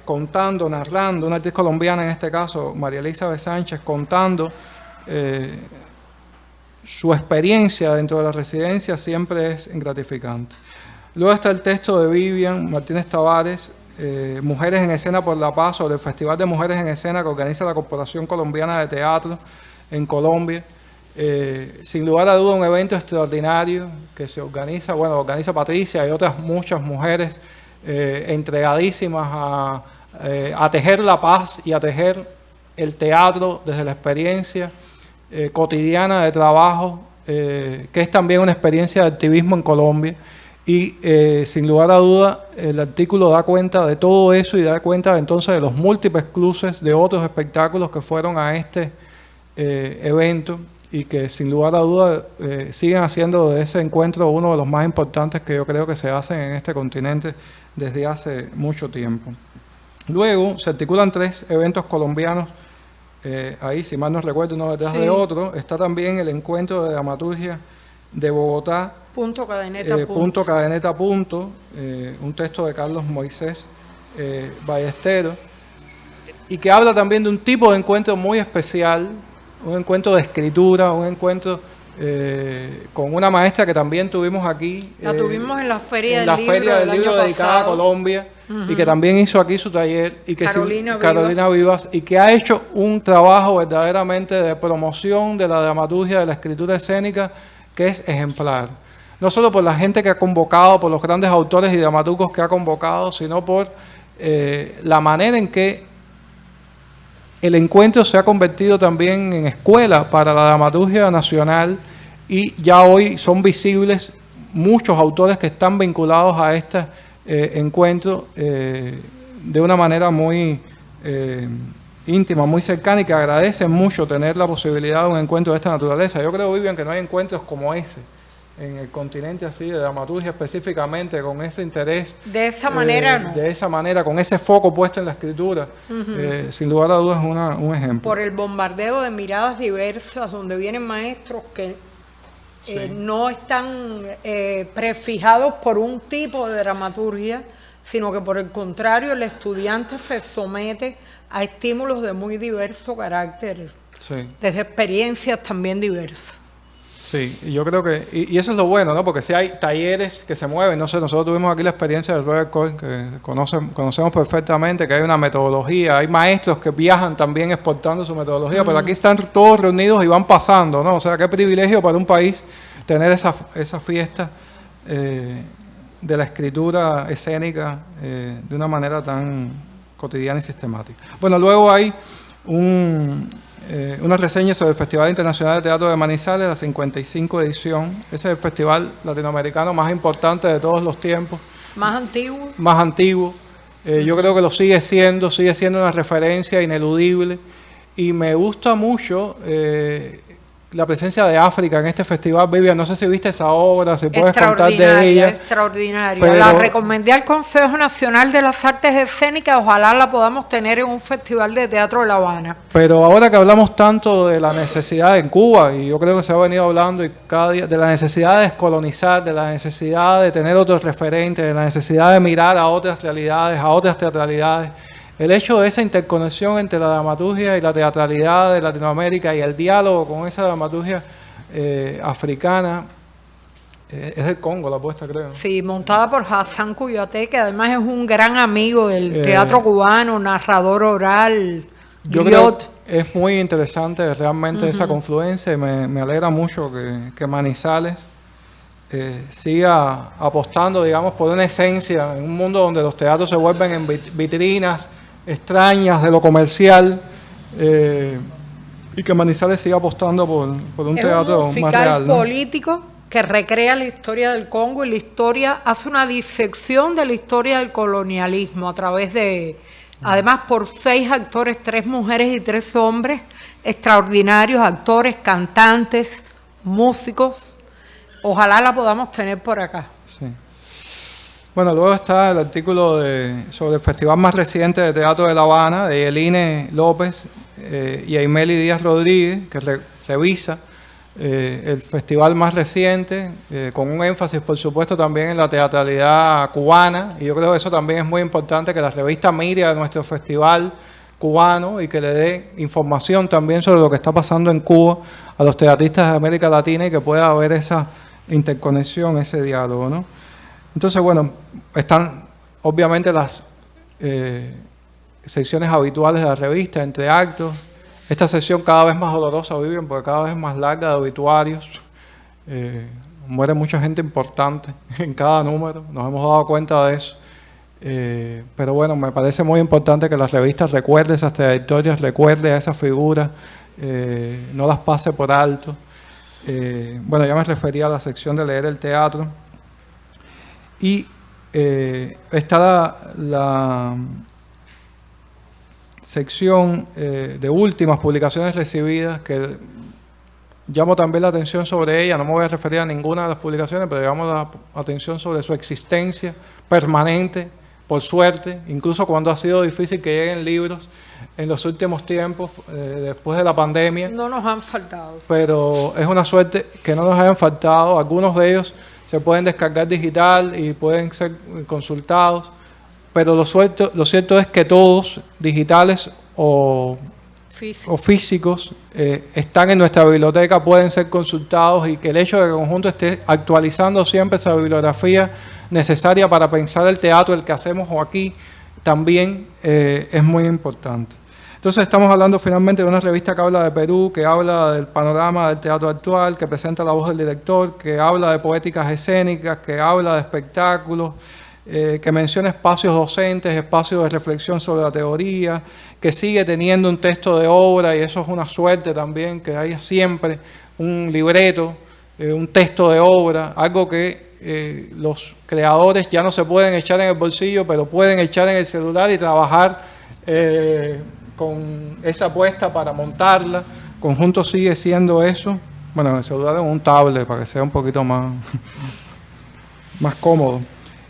contando, narrando, una actriz colombiana en este caso, María Elizabeth Sánchez, contando su experiencia dentro de la residencia, siempre es gratificante. Luego está el texto de Vivian Martínez Tavares, Mujeres en Escena por la Paz, sobre el Festival de Mujeres en Escena que organiza la Corporación Colombiana de Teatro en Colombia. Sin lugar a duda, un evento extraordinario que se organiza, bueno, organiza Patricia y otras muchas mujeres entregadísimas a tejer la paz y a tejer el teatro desde la experiencia cotidiana de trabajo, que es también una experiencia de activismo en Colombia. Y sin lugar a duda, el artículo da cuenta de todo eso y da cuenta entonces de los múltiples cruces de otros espectáculos que fueron a este evento, y que sin lugar a duda siguen haciendo de ese encuentro uno de los más importantes que yo creo que se hacen en este continente desde hace mucho tiempo. Luego se articulan 3 eventos colombianos, ahí si mal no recuerdo, uno detrás de otro. Está también el encuentro de dramaturgia de Bogotá, Punto Cadeneta. Punto Cadeneta Punto, un texto de Carlos Moisés Ballesteros, y que habla también de un tipo de encuentro muy especial, un encuentro de escritura, un encuentro con una maestra que también tuvimos aquí. La tuvimos en la Feria del Libro dedicada a Colombia, y que también hizo aquí su taller, y que Carolina Vivas, y que ha hecho un trabajo verdaderamente de promoción de la dramaturgia, de la escritura escénica, que es ejemplar. No solo por la gente que ha convocado, por los grandes autores y dramaturgos que ha convocado, sino por la manera en que el encuentro se ha convertido también en escuela para la dramaturgia nacional, y ya hoy son visibles muchos autores que están vinculados a este encuentro de una manera muy íntima, muy cercana, y que agradecen mucho tener la posibilidad de un encuentro de esta naturaleza. Yo creo, Vivian, que no hay encuentros como ese en el continente, así de dramaturgia específicamente, con ese interés. De esa manera, no. De esa manera, con ese foco puesto en la escritura. Sin lugar a dudas es un ejemplo. Por el bombardeo de miradas diversas, donde vienen maestros que no están prefijados por un tipo de dramaturgia, sino que por el contrario, el estudiante se somete a estímulos de muy diverso carácter, desde experiencias también diversas. Sí, y yo creo que, y eso es lo bueno, ¿no? Porque si hay talleres que se mueven, no sé, nosotros tuvimos aquí la experiencia del Robert Cohen, que conocemos perfectamente, que hay una metodología, hay maestros que viajan también exportando su metodología, pero aquí están todos reunidos y van pasando, ¿no? O sea, qué privilegio para un país tener esa fiesta de la escritura escénica de una manera tan cotidiana y sistemática. Bueno, luego hay una reseña sobre el Festival Internacional de Teatro de Manizales, la 55 edición. Ese es el festival latinoamericano más importante de todos los tiempos. Más antiguo. Más antiguo. Yo creo que lo sigue siendo una referencia ineludible. Y me gusta mucho la presencia de África en este festival. Vivian, no sé si viste esa obra, si puedes contar de ella. Extraordinaria. La recomendé al Consejo Nacional de las Artes Escénicas, ojalá la podamos tener en un festival de teatro de La Habana. Pero ahora que hablamos tanto de la necesidad en Cuba, y yo creo que se ha venido hablando y cada día de la necesidad de descolonizar, de la necesidad de tener otros referentes, de la necesidad de mirar a otras realidades, a otras teatralidades, el hecho de esa interconexión entre la dramaturgia y la teatralidad de Latinoamérica y el diálogo con esa dramaturgia africana, es del Congo la apuesta, creo. Sí, montada por Hassan Kouyaté, que además es un gran amigo del teatro cubano, narrador oral, yo creo que es muy interesante realmente esa confluencia, y me alegra mucho que Manizales siga apostando, digamos, por una esencia en un mundo donde los teatros se vuelven en vitrinas extrañas de lo comercial, y que Manizales siga apostando por un teatro más musical real, ¿no? político que recrea la historia del Congo y la historia, hace una disección de la historia del colonialismo a través de, además por 6 actores, 3 mujeres y 3 hombres, extraordinarios actores, cantantes, músicos. Ojalá la podamos tener por acá. Sí. Bueno, luego está el artículo sobre el festival más reciente de teatro de La Habana, de Eline López y Aimeli Díaz Rodríguez, que revisa el festival más reciente, con un énfasis, por supuesto, también en la teatralidad cubana. Y yo creo que eso también es muy importante, que la revista mire a nuestro festival cubano y que le dé información también sobre lo que está pasando en Cuba a los teatristas de América Latina y que pueda haber esa interconexión, ese diálogo, ¿no? Entonces, bueno, están obviamente las secciones habituales de la revista, entre actos. Esta sesión cada vez más dolorosa, Vivian, porque cada vez más larga, de obituarios. Muere mucha gente importante en cada número, nos hemos dado cuenta de eso. Pero bueno, me parece muy importante que la revista recuerde esas trayectorias, recuerde a esas figuras, no las pase por alto. Bueno, ya me refería a la sección de leer el teatro. Y está la sección de últimas publicaciones recibidas, que llamo también la atención sobre ella. No me voy a referir a ninguna de las publicaciones, pero llamo la atención sobre su existencia permanente, por suerte, incluso cuando ha sido difícil que lleguen libros en los últimos tiempos, después de la pandemia. No nos han faltado. Pero es una suerte que no nos hayan faltado. Algunos de ellos se pueden descargar digital y pueden ser consultados, pero lo cierto es que todos, digitales o físicos, están en nuestra biblioteca, pueden ser consultados, y que el hecho de que el conjunto esté actualizando siempre esa bibliografía necesaria para pensar el teatro, el que hacemos aquí, también es muy importante. Entonces estamos hablando finalmente de una revista que habla de Perú, que habla del panorama del teatro actual, que presenta la voz del director, que habla de poéticas escénicas, que habla de espectáculos, que menciona espacios docentes, espacios de reflexión sobre la teoría, que sigue teniendo un texto de obra, y eso es una suerte también, que haya siempre un libreto, un texto de obra, algo que los creadores ya no se pueden echar en el bolsillo, pero pueden echar en el celular y trabajar con esa apuesta para montarla. Conjunto sigue siendo eso. Bueno, en el celular en un tablet para que sea un poquito más cómodo.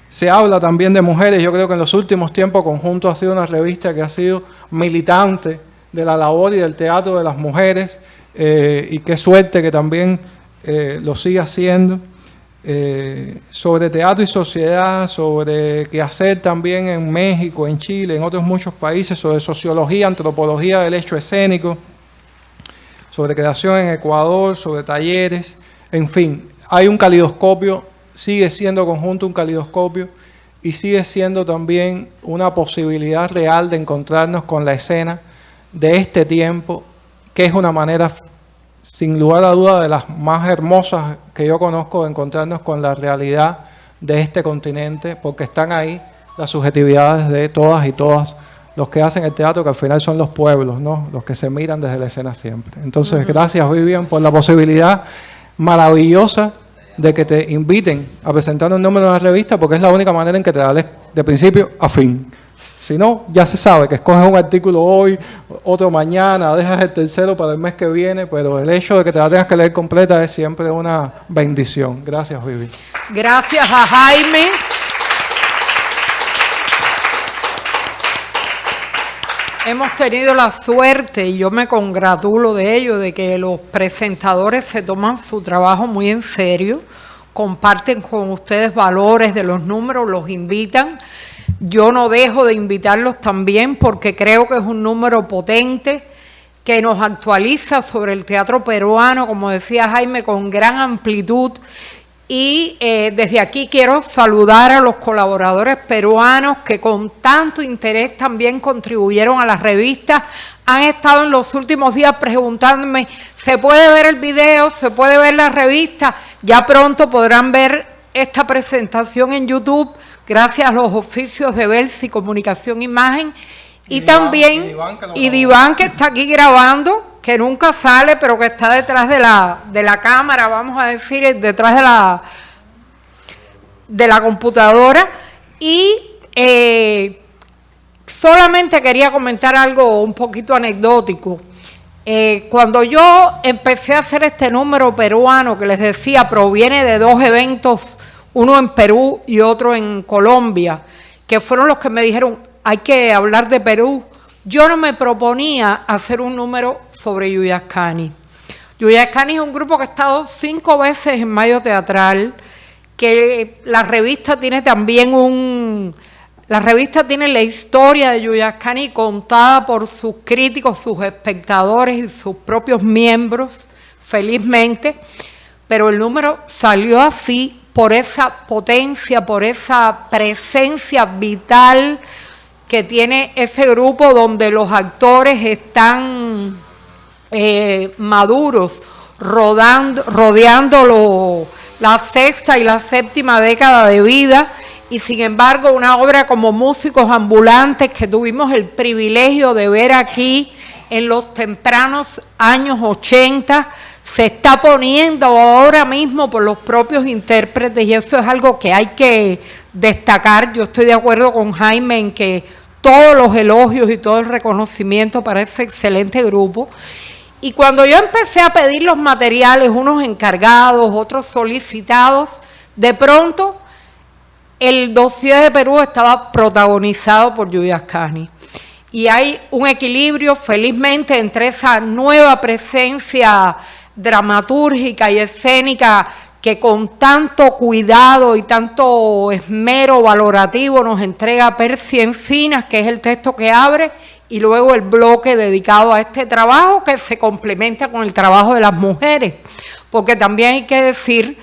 Se habla también de mujeres. Yo creo que en los últimos tiempos Conjunto ha sido una revista que ha sido militante de la labor y del teatro de las mujeres, y qué suerte que también lo siga haciendo. Sobre teatro y sociedad, sobre qué hacer también en México, en Chile, en otros muchos países, sobre sociología, antropología del hecho escénico, sobre creación en Ecuador, sobre talleres, en fin, hay un calidoscopio, sigue siendo Conjunto un calidoscopio, y sigue siendo también una posibilidad real de encontrarnos con la escena de este tiempo, que es una manera, sin lugar a duda, de las más hermosas que yo conozco, de encontrarnos con la realidad de este continente, porque están ahí las subjetividades de todas y todas los que hacen el teatro, que al final son los pueblos, ¿no? Los que se miran desde la escena siempre. Entonces, gracias, Vivian, por la posibilidad maravillosa de que te inviten a presentar un número de la revista, porque es la única manera en que te da de principio a fin. Si no, ya se sabe que escoges un artículo hoy, otro mañana, dejas el tercero para el mes que viene, pero el hecho de que te la tengas que leer completa es siempre una bendición. Gracias, Vivi. Gracias a Jaime. Hemos tenido la suerte, y yo me congratulo de ello, de que los presentadores se toman su trabajo muy en serio, comparten con ustedes valores de los números, los invitan. Yo no dejo de invitarlos también porque creo que es un número potente que nos actualiza sobre el teatro peruano, como decía Jaime, con gran amplitud. Y desde aquí quiero saludar a los colaboradores peruanos que con tanto interés también contribuyeron a la revista. Han estado en los últimos días preguntándome, ¿se puede ver el video? ¿Se puede ver la revista? Ya pronto podrán ver esta presentación en YouTube, gracias a los oficios de Belsi Comunicación Imagen, y también Iván, que está aquí grabando, que nunca sale, pero que está detrás de la cámara, vamos a decir, detrás de la computadora. Y solamente quería comentar algo un poquito anecdótico. Cuando yo empecé a hacer este número peruano, que les decía, proviene de 2 eventos, uno en Perú y otro en Colombia, que fueron los que me dijeron, hay que hablar de Perú. Yo no me proponía hacer un número sobre Yuyascani. Yuyascani es un grupo que ha estado 5 veces en Mayo Teatral, que la revista tiene también la revista tiene la historia de Yuyascani contada por sus críticos, sus espectadores y sus propios miembros, felizmente, pero el número salió así por esa potencia, por esa presencia vital que tiene ese grupo, donde los actores están maduros, rodeando la 6ª y la 7ª década de vida, y sin embargo una obra como Músicos Ambulantes, que tuvimos el privilegio de ver aquí en los tempranos años 80, se está poniendo ahora mismo por los propios intérpretes, y eso es algo que hay que destacar. Yo estoy de acuerdo con Jaime en que todos los elogios y todo el reconocimiento para ese excelente grupo. Y cuando yo empecé a pedir los materiales, unos encargados, otros solicitados, de pronto el dossier de Perú estaba protagonizado por Yuyascani. Y hay un equilibrio, felizmente, entre esa nueva presencia dramatúrgica y escénica que con tanto cuidado y tanto esmero valorativo nos entrega Percy Encinas, que es el texto que abre, y luego el bloque dedicado a este trabajo, que se complementa con el trabajo de las mujeres, porque también hay que decir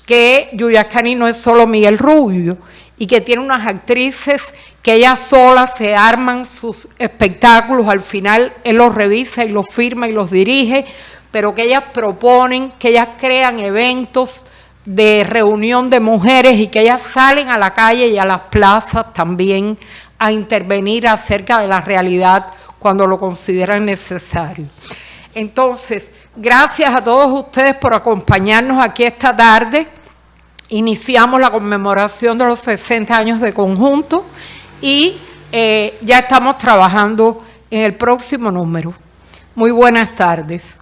que Yuyascani no es solo Miguel Rubio, y que tiene unas actrices que ellas solas se arman sus espectáculos, al final él los revisa y los firma y los dirige, pero que ellas proponen, que ellas crean eventos de reunión de mujeres y que ellas salen a la calle y a las plazas también a intervenir acerca de la realidad cuando lo consideran necesario. Entonces, gracias a todos ustedes por acompañarnos aquí esta tarde. Iniciamos la conmemoración de los 60 años de Conjunto y ya estamos trabajando en el próximo número. Muy buenas tardes.